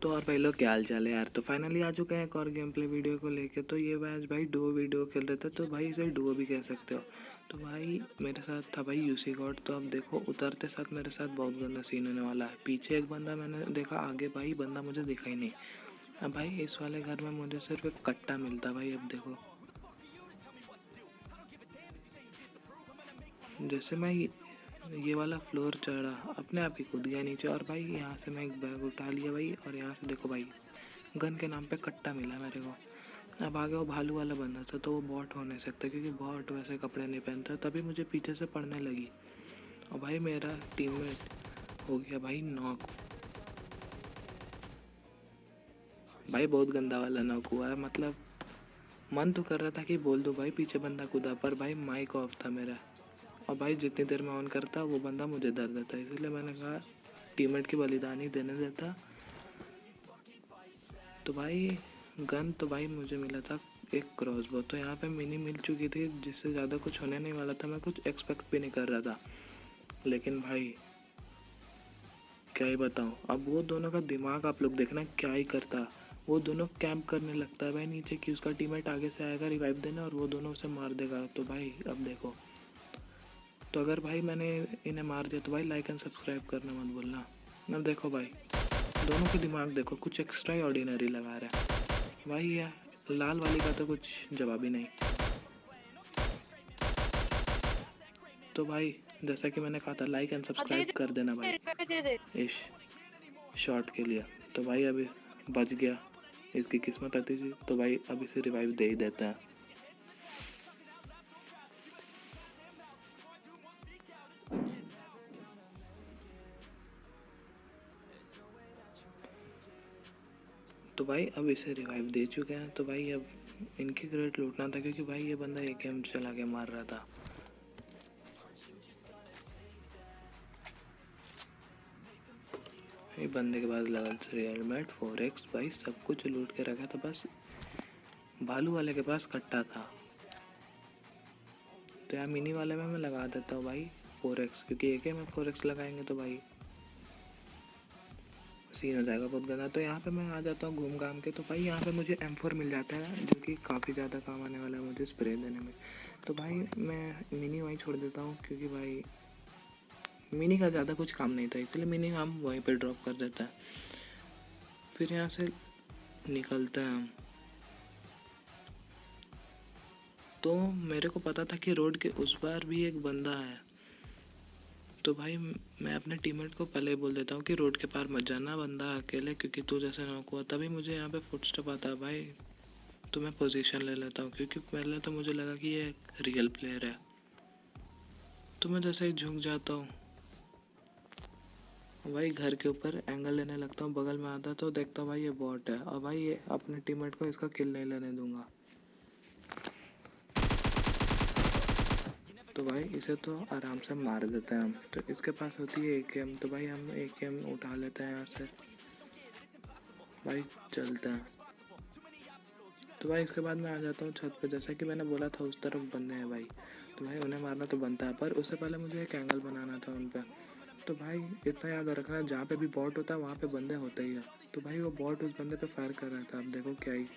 तो और भाई लोग क्या हाल चाल है यार। तो फाइनली आ चुके हैं एक और गेम प्ले वीडियो को लेके। तो ये मैच भाई डुओ वीडियो खेल रहे थे, तो भाई इसे डुओ भी कह सकते हो। तो भाई मेरे साथ था भाई यूसी गॉड। तो अब देखो उतरते साथ मेरे साथ बहुत गंदा सीन होने वाला है। पीछे एक बंदा मैंने देखा, आगे भाई बंदा मुझे दिखा ही नहीं। अब भाई इस वाले घर में मुझे सिर्फ एक कट्टा मिलता भाई। अब देखो जैसे मैं ये वाला फ्लोर चढ़ा, अपने आप ही कूद गया नीचे। और भाई यहाँ से मैं एक बैग उठा लिया भाई, और यहाँ से देखो भाई गन के नाम पे कट्टा मिला मेरे को। अब आगे वो भालू वाला बंदा था, तो वो बॉट हो नहीं सकता क्योंकि बॉट वैसे कपड़े नहीं पहनता। तभी मुझे पीछे से पड़ने लगी, और भाई मेरा टीममेट हो गया भाई नॉक। भाई बहुत गंदा वाला नॉक हुआ है। मतलब मन तो कर रहा था कि बोल दूं भाई पीछे बंदा कूदा, पर भाई माइक ऑफ था मेरा। और भाई जितनी देर में ऑन करता वो बंदा मुझे दर्द देता, इसलिए मैंने कहा टीममेट की बलिदानी देने देता। तो भाई गन तो भाई मुझे मिला था एक क्रॉसबो। तो यहाँ पे मिनी मिल चुकी थी, जिससे ज़्यादा कुछ होने नहीं वाला था। मैं कुछ एक्सपेक्ट भी नहीं कर रहा था, लेकिन भाई क्या ही बताऊँ। अब वो दोनों का दिमाग आप लोग देखना क्या ही करता। वो दोनों कैंप करने लगता है भाई नीचे कि उसका टीममेट आगे से आएगा रिवाइव देने, और वो दोनों उसे मार देगा। तो भाई अब देखो, तो अगर भाई मैंने इन्हें मार दिया तो भाई लाइक एंड सब्सक्राइब करना मत भूलना। अब देखो भाई दोनों के दिमाग देखो, कुछ एक्स्ट्रा ही ऑर्डिनरी लगा रहा है भाई। ये लाल वाली का तो कुछ जवाब ही नहीं। तो भाई जैसा कि मैंने कहा था, लाइक एंड अब दे सब्सक्राइब कर देना दे भाई रिवाइव दे दे। इस शॉट के लिए। तो भाई अभी बच गया, इसकी किस्मत आती थी। तो भाई अब इसे रिवाइव दे ही देते हैं। तो भाई अब इसे रिवाइव दे चुके हैं। तो भाई अब इनकी क्रेडिट लूटना था, क्योंकि भाई ये बंदा एक गेम चला के मार रहा था। ये बंदे के पास लेवल 3 हेलमेट 4x भाई सब कुछ लूट के रखा था। बस भालू वाले के पास कट्टा था। तो यार मिनी वाले में मैं लगा देता हूँ भाई 4x, क्योंकि एक में 4x लगाएंगे तो भाई सीन हो जाएगा बहुत गंदा। तो यहाँ पे मैं आ जाता हूँ घूम घाम के। तो भाई यहाँ पे मुझे M4 मिल जाता है, जो कि काफ़ी ज़्यादा काम आने वाला है मुझे स्प्रे देने में। तो भाई मैं मिनी वहीं छोड़ देता हूँ, क्योंकि भाई मिनी का ज़्यादा कुछ काम नहीं था, इसलिए मिनी हम वहीं पे ड्रॉप कर देते हैं। फिर यहाँ से निकलते हैं हम। तो मेरे को पता था कि रोड के उस पार भी एक बंदा है। तो भाई मैं अपने टीममेट को पहले ही बोल देता हूँ कि रोड के पार मत जाना बंदा अकेले, क्योंकि तू जैसे नॉक हुआ। तभी मुझे यहाँ पे फुटस्टेप आता है भाई। तो मैं पोजीशन ले लेता हूँ, क्योंकि पहले तो मुझे लगा कि ये रियल प्लेयर है। तो मैं जैसे ही झुक जाता हूँ भाई, घर के ऊपर एंगल लेने लगता हूँ। बगल में आता तो देखता हूँ भाई ये बॉट है। और भाई ये अपने टीममेट को इसका किल नहीं लेने दूंगा। तो भाई इसे तो आराम से मार देते हैं हम। तो इसके पास होती है AKM। तो भाई हम AKM उठा लेते हैं यहाँ से, भाई चलते हैं। तो भाई इसके बाद मैं आ जाता हूँ छत पे। जैसा कि मैंने बोला था उस तरफ बंदे हैं भाई, तो भाई उन्हें मारना तो बनता है, पर उससे पहले मुझे एक एंगल बनाना था उन पर। तो भाई इतना याद रखना, जहाँ पे भी बॉट होता है वहाँ पे बंदे होते ही है। तो भाई वो बॉट उस बंदे पे फायर कर रहा था। अब देखो क्या ही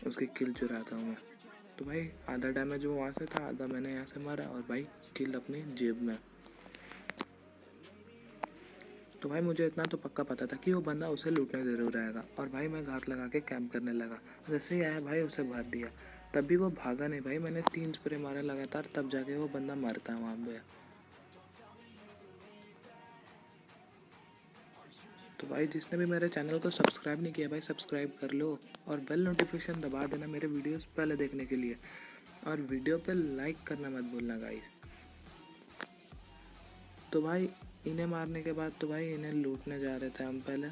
उसकी किल चुराता हूँ मैं। तो भाई आधा डैमेज वो वहाँ से था, आधा मैंने यहाँ से मारा, और भाई किल अपनी जेब में। तो भाई मुझे इतना तो पक्का पता था कि वो बंदा उसे लूटने ज़रूर आएगा। और भाई मैं घात लगा के कैंप करने लगा। जैसे ही आया भाई उसे भर दिया। तब भी वो भागा नहीं भाई। मैंने 3 स्प्रे मारे लगातार, तब जाके वो बंदा मरता है वहाँ पे। तो भाई जिसने भी मेरे चैनल को सब्सक्राइब नहीं किया भाई सब्सक्राइब कर लो, और बेल नोटिफिकेशन दबा देना मेरे वीडियोस पहले देखने के लिए। और वीडियो पे लाइक करना मत भूलना गाइस। तो भाई इन्हें मारने के बाद तो भाई इन्हें लूटने जा रहे थे हम पहले,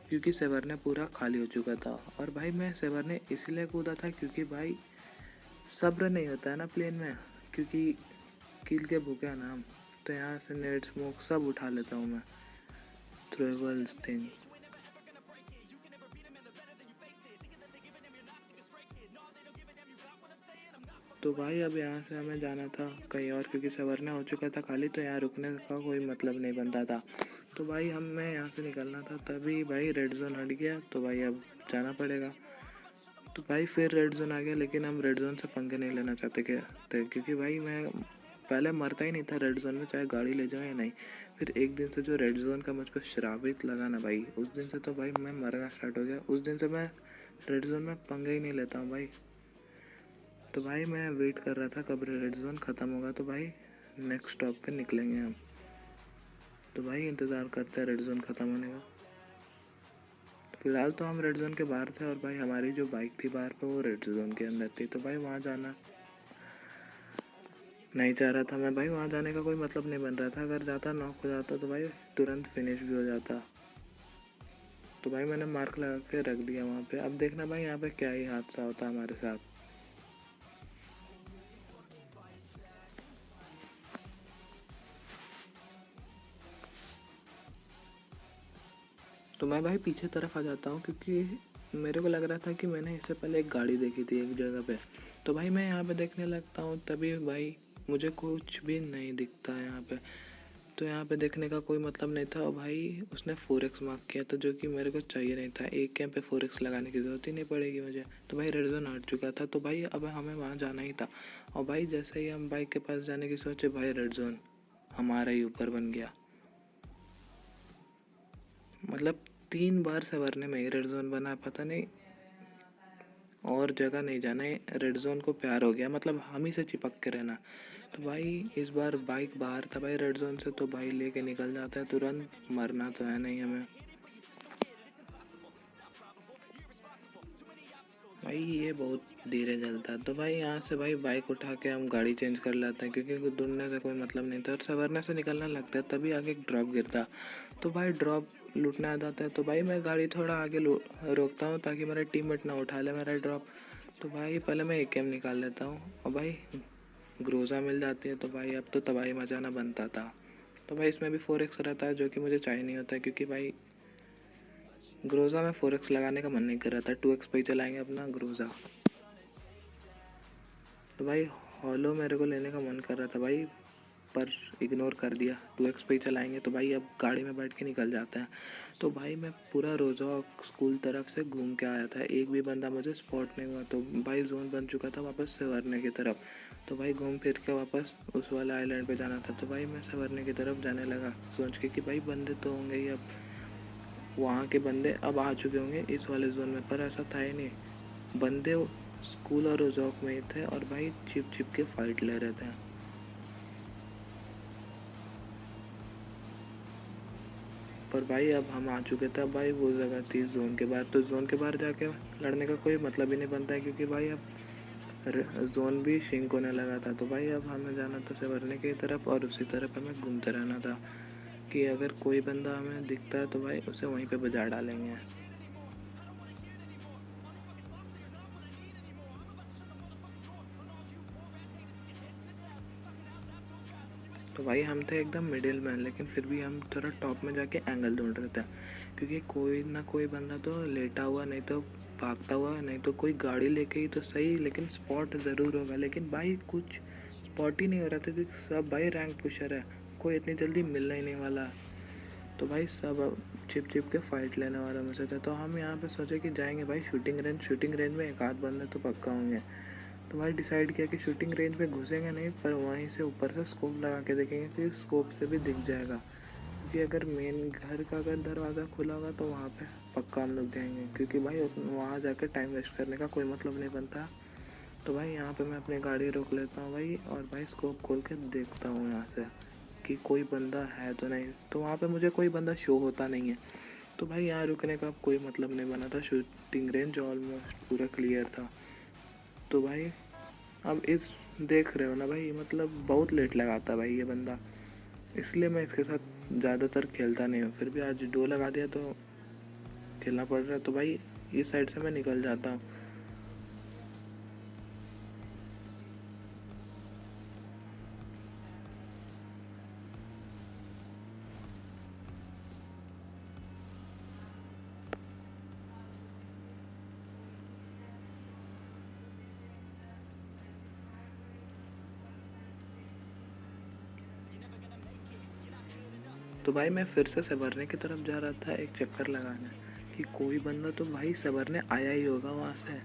क्योंकि सेवरने पूरा खाली हो चुका था। और भाई मैं सेवरने इसलिए कूदा था क्योंकि भाई सब्र नहीं होता है ना प्लेन में, क्योंकि किल के भूखे हैं ना हम। तो यहाँ से नेट स्मोक सब उठा लेता हूँ मैं, थ्रोवेबल्स थिंग। तो भाई अब यहाँ से हमें जाना था कहीं और, क्योंकि सवरना हो चुका था खाली। तो यहाँ रुकने का कोई मतलब नहीं बनता था। तो भाई हमें यहाँ से निकलना था, तभी भाई रेड जोन हट गया, तो भाई अब जाना पड़ेगा। तो भाई फिर रेड जोन आ गया, लेकिन हम रेड जोन से पंगे नहीं लेना चाहते थे, क्योंकि भाई मैं पहले मरता ही नहीं था रेड जोन में, चाहे गाड़ी ले जाओ या नहीं। फिर एक दिन से जो रेड जोन का मुझ पर श्रापित लगा ना भाई, उस दिन से तो भाई मैं मरना स्टार्ट हो गया। उस दिन से मैं रेड जोन में पंगे ही नहीं लेता हूँ भाई। तो भाई मैं वेट कर रहा था कब रेड जोन ख़त्म होगा, तो भाई नेक्स्ट स्टॉप पे निकलेंगे हम। तो भाई इंतज़ार करते हैं रेड जोन ख़त्म होने का। तो फिलहाल तो हम रेड जोन के बाहर थे, और भाई हमारी जो बाइक थी बाहर पे वो रेड जोन के अंदर थी। तो भाई वहाँ जाना नहीं चाह रहा था मैं भाई, वहाँ जाने का कोई मतलब नहीं बन रहा था। अगर जाता नॉक हो जाता तो भाई तुरंत फिनिश भी हो जाता। तो भाई मैंने मार्क लगा के रख दिया वहाँ पे। अब देखना भाई यहाँ पे क्या ही हादसा होता है हमारे साथ। तो मैं भाई पीछे तरफ आ जाता हूँ, क्योंकि मेरे को लग रहा था कि मैंने इससे पहले एक गाड़ी देखी थी एक जगह पे। तो भाई मैं यहाँ पे देखने लगता हूँ, तभी भाई मुझे कुछ भी नहीं दिखता है यहाँ पे। तो यहाँ पे देखने का कोई मतलब नहीं था, और भाई उसने 4x मार्क किया था, जो कि मेरे को चाहिए नहीं था। एक कैंप पे 4x लगाने की ज़रूरत ही नहीं पड़ेगी मुझे। तो भाई रेड जोन हट चुका था, तो भाई अब हमें वहाँ जाना ही था। और भाई जैसे ही हम बाइक के पास जाने की सोचे, भाई रेड जोन हमारा ही ऊपर बन गया। मतलब 3 बार संवरने में ही रेड जोन बना, पता नहीं और जगह नहीं जाना है। रेड जोन को प्यार हो गया, मतलब हम ही से चिपक के रहना। तो भाई इस बार बाइक बाहर था भाई रेड जोन से, तो भाई लेके निकल जाता है तुरंत, मरना तो है नहीं हमें। भाई ये बहुत धीरे चलता है। तो भाई यहाँ से भाई बाइक उठा के हम गाड़ी चेंज कर लेते हैं, क्योंकि ढूंढने से कोई मतलब नहीं था। और संवरने से निकलना लगता है, तभी आगे एक ड्रॉप गिरता। तो भाई ड्रॉप लूटने आ जाता है, तो भाई मैं गाड़ी थोड़ा आगे रोकता हूँ, ताकि मेरा टीममेट ना उठा ले मेरा ड्रॉप। तो भाई पहले मैं AKM निकाल लेता हूँ, और भाई ग्रोजा मिल जाती है। तो भाई अब तो तबाही मचाना बनता था। तो भाई इसमें भी 4x रहता है, जो कि मुझे चाहिए नहीं होता है, क्योंकि भाई ग्रोजा में 4x लगाने का मन नहीं कर रहा था। 2x पे ही चलाएंगे अपना ग्रोजा। तो भाई हॉलो मेरे को लेने का मन कर रहा था भाई, पर इग्नोर कर दिया। 2x पे ही चलाएंगे। तो भाई अब गाड़ी में बैठ के निकल जाते हैं। तो भाई मैं पूरा रोज़ा स्कूल तरफ से घूम के आया था, एक भी बंदा मुझे स्पॉट नहीं हुआ। तो भाई जोन बन चुका था वापस संवरने की तरफ। तो भाई घूम फिर के वापस उस वाले आइलैंड पे जाना था। तो भाई मैं संवरने की तरफ जाने लगा, सोच के कि भाई बंदे तो होंगे ही अब। वहाँ के बंदे अब आ चुके होंगे इस वाले जोन में, पर ऐसा था ही नहीं। बंदे स्कूल और रोजॉक में ही थे, और भाई छिप छिप के फाइट ले रहे थे। पर भाई अब हम आ चुके थे। अब भाई वो जगह थी जोन के बाहर, तो जोन के बाहर जाके लड़ने का कोई मतलब ही नहीं बनता है, क्योंकि भाई अब जोन भी शिंक होने लगा था। तो भाई अब हमें जाना था संवरने की तरफ, और उसी तरफ हमें घूमते रहना था, कि अगर कोई बंदा हमें दिखता है तो भाई उसे वहीं पे बजा डालेंगे। तो भाई हम थे एकदम मिडिल में, लेकिन फिर भी हम थोड़ा टॉप में जाके एंगल ढूंढ रहे थे, क्योंकि कोई ना कोई बंदा तो लेटा हुआ, नहीं तो भागता हुआ, नहीं तो कोई गाड़ी लेके ही तो सही, लेकिन स्पॉट ज़रूर होगा। लेकिन भाई कुछ स्पॉट ही नहीं हो रहा था, क्योंकि सब भाई रैंक पुशर है, कोई इतनी जल्दी मिलना ही नहीं वाला। तो भाई सब अब छिप छिप के फाइट लेने वाले में से थे। तो हम यहाँ पे सोचे कि जाएंगे भाई शूटिंग रेंज में एक आध बंदे तो पक्का होंगे। तो भाई डिसाइड किया कि शूटिंग रेंज पे घुसेंगे नहीं, पर वहीं से ऊपर से स्कोप लगा के देखेंगे, कि स्कोप से भी दिख जाएगा। क्योंकि अगर मेन घर का अगर दरवाज़ा खुला होगा तो वहाँ पे पक्का हम लोग जाएंगे, क्योंकि भाई वहाँ जाकर टाइम वेस्ट करने का कोई मतलब नहीं बनता। तो भाई यहाँ पे मैं अपनी गाड़ी रोक लेता हूँ भाई, और भाई स्कोप खोल के देखता हूँ यहाँ से कि कोई बंदा है तो नहीं। तो वहाँ पे मुझे कोई बंदा शो होता नहीं है। तो भाई यहाँ रुकने का कोई मतलब नहीं बना था, शूटिंग रेंज ऑलमोस्ट पूरा क्लियर था। तो भाई अब इस देख रहे हो ना भाई, मतलब बहुत लेट लगाता भाई ये बंदा, इसलिए मैं इसके साथ ज़्यादातर खेलता नहीं हूँ। फिर भी आज डो लगा दिया तो खेलना पड़ रहा है। तो भाई इस साइड से मैं निकल जाता हूँ। तो भाई मैं फिर से संवरने की तरफ जा रहा था एक चक्कर लगाने कि कोई बंदा तो भाई संवरने आया ही होगा वहाँ से,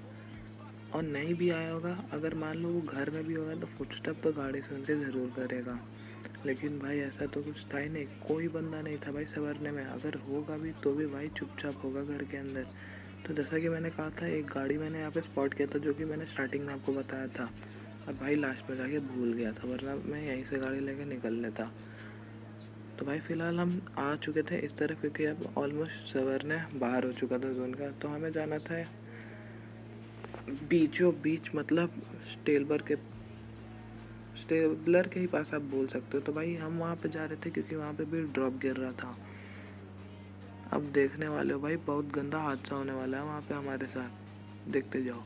और नहीं भी आया होगा, अगर मान लो वो घर में भी होगा तो फुटस्टेप तो गाड़ी सुन के ज़रूर करेगा। लेकिन भाई ऐसा तो कुछ था ही नहीं, कोई बंदा नहीं था भाई संवरने में, अगर होगा भी तो भी भाई चुपचाप होगा घर के अंदर। तो जैसा कि मैंने कहा था, एक गाड़ी मैंने यहाँ पे स्पॉट किया था जो कि मैंने स्टार्टिंग में आपको बताया था, और भाई लास्ट में जाके भूल गया था, वरना मैं यहीं से गाड़ी लेके निकल लेता। तो भाई फ़िलहाल हम आ चुके थे इस तरफ, क्योंकि अब ऑलमोस्ट संवरने बाहर हो चुका था जोन का। तो हमें जाना था बीचों बीच, मतलब स्टेबलर के ही पास आप बोल सकते हो। तो भाई हम वहाँ पे जा रहे थे क्योंकि वहाँ पे भी ड्रॉप गिर रहा था। अब देखने वाले हो भाई, बहुत गंदा हादसा होने वाला है वहाँ पे हमारे साथ, देखते जाओ।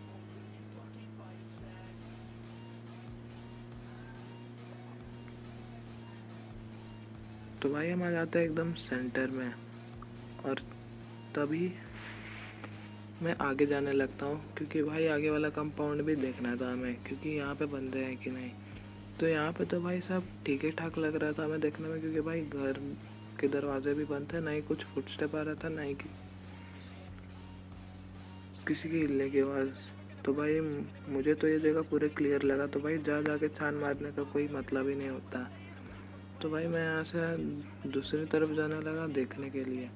तो भाई हम आ जाते हैं एकदम सेंटर में, और तभी मैं आगे जाने लगता हूँ क्योंकि भाई आगे वाला कंपाउंड भी देखना था हमें, क्योंकि यहाँ पे बंदे हैं कि नहीं। तो यहाँ पे तो भाई सब ठीक ही ठाक लग रहा था हमें देखने में, क्योंकि भाई घर के दरवाजे भी बंद थे, ना ही कुछ फुटस्टेप आ रहा था, ना ही किसी की हिलने की आवाज़। तो भाई मुझे तो ये जगह पूरे क्लियर लगा, तो भाई जा के छान मारने का कोई मतलब ही नहीं होता। तो भाई मैं यहाँ से दूसरी तरफ जाने लगा देखने के लिए।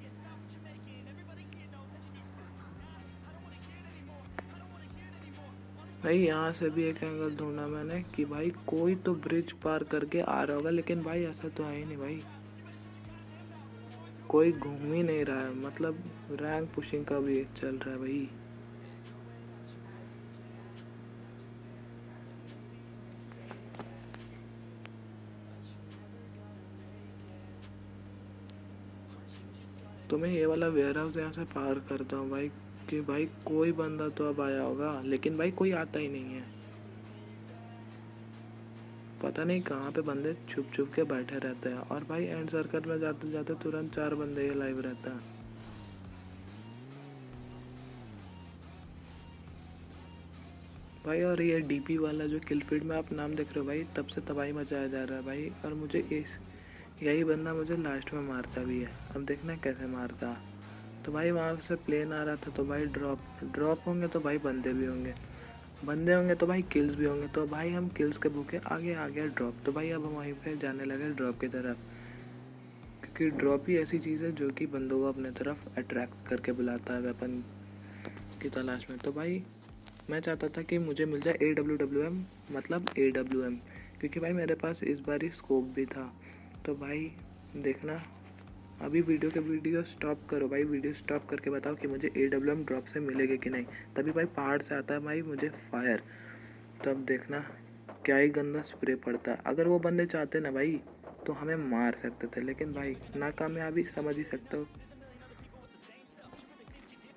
भाई यहाँ से भी एक एंगल ढूंढा मैंने कि भाई कोई तो ब्रिज पार करके आ रहा होगा, लेकिन भाई ऐसा तो है ही नहीं भाई, कोई घूम ही नहीं रहा है, मतलब रैंक पुशिंग का भी चल रहा है भाई। तो मैं ये वाला वेयर हाउस यहाँ से पार करता हूँ भाई, कि भाई कोई बंदा तो अब आया होगा, लेकिन भाई कोई आता ही नहीं है। पता नहीं कहाँ पे बंदे छुप छुप के बैठे रहते हैं, और भाई एंड सर्कल में जाते जाते तुरंत 4 बंदे ये लाइव रहता है। भाई और ये डीपी वाला जो किल फीड में आप नाम देख रहे हो भाई, तब से तबाही मचाया जा रहा है भाई, और मुझे इस यही बंदा मुझे लास्ट में मारता भी है। अब देखना कैसे मारता। तो भाई वहाँ से प्लेन आ रहा था, तो भाई ड्रॉप होंगे तो भाई बंदे होंगे तो भाई किल्स भी होंगे। तो भाई हम किल्स के भूखे आगे आ गया ड्रॉप। तो भाई अब हम वहीं पे जाने लगे ड्रॉप की तरफ, क्योंकि ड्रॉप ही ऐसी चीज़ है जो कि बंदों को अपने तरफ अट्रैक्ट करके बुलाता है वेपन की तलाश में। तो भाई मैं चाहता था कि मुझे मिल जाए AWWM, मतलब AWM, क्योंकि भाई मेरे पास इस बार ही स्कोप भी था। तो भाई देखना, अभी वीडियो स्टॉप करो भाई, वीडियो स्टॉप करके बताओ कि मुझे AWM ड्रॉप से मिलेगी कि नहीं। तभी भाई पहाड़ से आता है भाई मुझे फायर, तब देखना क्या ही गंदा स्प्रे पड़ता है। अगर वो बंदे चाहते ना भाई तो हमें मार सकते थे, लेकिन भाई नाकामयाबी समझ ही सकते हो।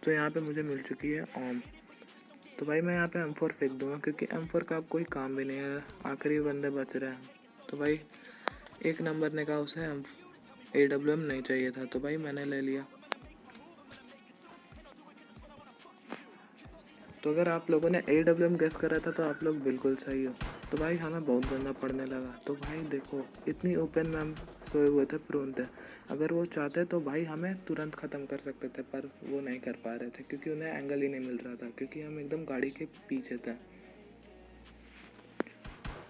तो यहाँ पे मुझे मिल चुकी है ओम। तो भाई मैं यहाँ पे M4 फेंक दूंगा, क्योंकि M4 का अब कोई काम भी नहीं है, आखिरी बंदे बच रहे हैं। तो भाई एक नंबर ने कहा उसे AWM नहीं चाहिए था, तो भाई मैंने ले लिया। तो अगर आप लोगों ने AWM गेस करा था तो आप लोग बिल्कुल सही हो। तो भाई हमें बहुत गंदा पड़ने लगा। तो भाई देखो, इतनी ओपन में हम सोए हुए थे, प्रोन थे। अगर वो चाहते तो भाई हमें तुरंत ख़त्म कर सकते थे, पर वो नहीं कर पा रहे थे क्योंकि उन्हें एंगल ही नहीं मिल रहा था, क्योंकि हम एकदम गाड़ी के पीछे थे।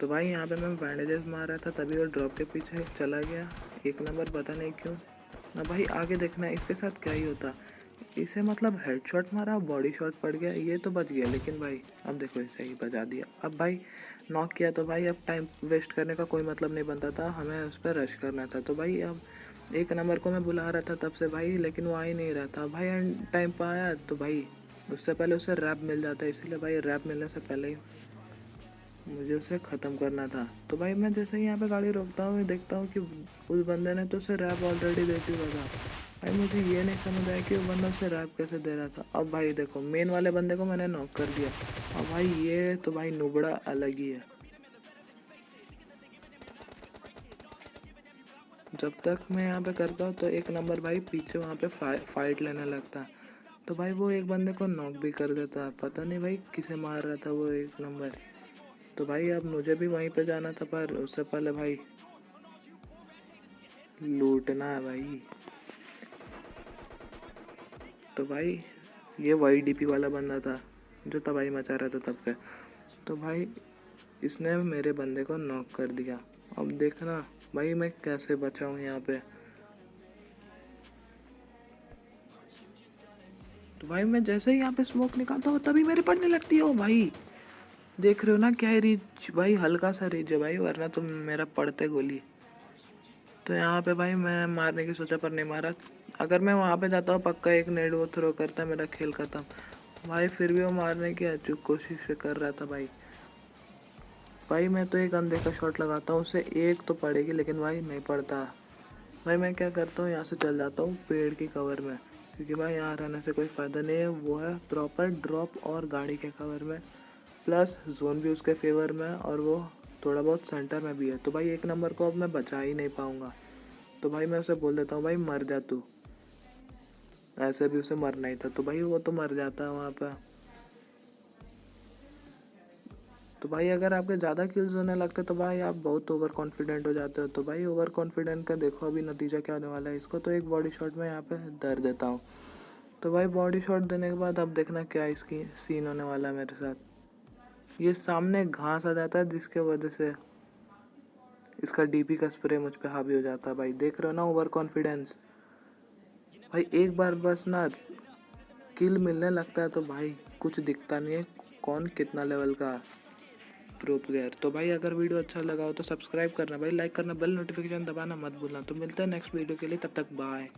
तो भाई यहाँ पे मैं बैंडेजेस मार रहा था, तभी वो ड्रॉप के पीछे चला गया। एक नंबर, पता नहीं क्यों ना भाई। आगे देखना इसके साथ क्या ही होता, इसे मतलब हेडशॉट मारा, बॉडी शॉट पड़ गया, ये तो बच गया, लेकिन भाई अब देखो इसे ही बचा दिया। अब भाई नॉक किया, तो भाई अब टाइम वेस्ट करने का कोई मतलब नहीं बनता था, हमें उस पर रश करना था। तो भाई अब एक नंबर को मैं बुला रहा था तब से भाई, लेकिन वो आ ही नहीं रहा था भाई। एंड टाइम पर आया तो भाई उससे पहले उसे रैप मिल जाता है, इसीलिए भाई रैप मिलने से पहले ही मुझे उसे ख़त्म करना था। तो भाई मैं जैसे ही यहाँ पे गाड़ी रोकता हूँ, देखता हूँ कि उस बंदे ने तो उसे रैप ऑलरेडी दे चुका था। भाई मुझे ये नहीं समझ आया कि वो बंदा उसे रैप कैसे दे रहा था। अब भाई देखो, मेन वाले बंदे को मैंने नॉक कर दिया, और भाई ये तो भाई नुबड़ा अलग ही है। जब तक मैं यहाँ पे करता हूँ तो एक नंबर भाई पीछे वहाँ पे फाइट लेने लगता है। तो भाई वो एक बंदे को नॉक भी कर देता है, पता नहीं भाई किसे मार रहा था वो एक नंबर। तो भाई अब मुझे भी वहीं पे जाना था, पर उससे पहले भाई लूटना है भाई। तो भाई ये वही डीपी वाला बंदा था जो तबाही मचा रहा था तब से। तो भाई इसने मेरे बंदे को नॉक कर दिया। अब देखना भाई मैं कैसे बचा हूँ यहाँ पे। तो भाई मैं जैसे ही यहाँ पे स्मोक निकालता हूँ तभी मेरे पड़ने लगती है। ओ भाई देख रहे हो ना क्या है रीच भाई, हल्का सा रीच है भाई, वरना तो मेरा पड़ते गोली। तो यहाँ पे भाई मैं मारने की सोचा पर नहीं मारा। अगर मैं वहाँ पे जाता हूँ पक्का एक नेड वो थ्रो करता, मेरा खेल खत्म। भाई फिर भी वो मारने की अचूक कोशिश कर रहा था भाई। भाई मैं तो एक अंधे का शॉट लगाता हूँ, उससे एक तो पड़ेगी लेकिन भाई नहीं पड़ता। भाई मैं क्या करता हूँ यहाँ से चल जाता हूँ पेड़ की कवर में, क्योंकि भाई यहाँ रहने से कोई फ़ायदा नहीं है। वो है प्रॉपर ड्रॉप और गाड़ी के कवर में, प्लस जोन भी उसके फेवर में, और वो थोड़ा बहुत सेंटर में भी है। तो भाई एक नंबर को अब मैं बचा ही नहीं पाऊँगा। तो भाई मैं उसे बोल देता हूँ भाई मर जा तू, ऐसे भी उसे मरना ही था। तो भाई वो तो मर जाता है वहाँ पर। तो भाई अगर आपके ज़्यादा किल्स होने लगते तो भाई आप बहुत ओवर कॉन्फिडेंट हो जाते हो। तो भाई ओवर कॉन्फिडेंट का देखो अभी नतीजा क्या होने वाला है। इसको तो एक बॉडी शॉट में यहाँ पे दर देता हूँ। तो भाई बॉडी शॉट देने के बाद अब देखना क्या इसकी सीन होने वाला है मेरे साथ। ये सामने घास आ जाता है जिसके वजह से इसका डीपी का स्प्रे मुझ पे हावी हो जाता है। भाई देख रहे हो ना ओवर कॉन्फिडेंस। भाई एक बार बस ना किल मिलने लगता है तो भाई कुछ दिखता नहीं है कौन कितना लेवल का प्रो प्लेयर। तो भाई अगर वीडियो अच्छा लगा हो तो सब्सक्राइब करना भाई, लाइक करना, बेल नोटिफिकेशन दबाना मत भूलना। तो मिलते हैं नेक्स्ट वीडियो के लिए, तब तक बाय।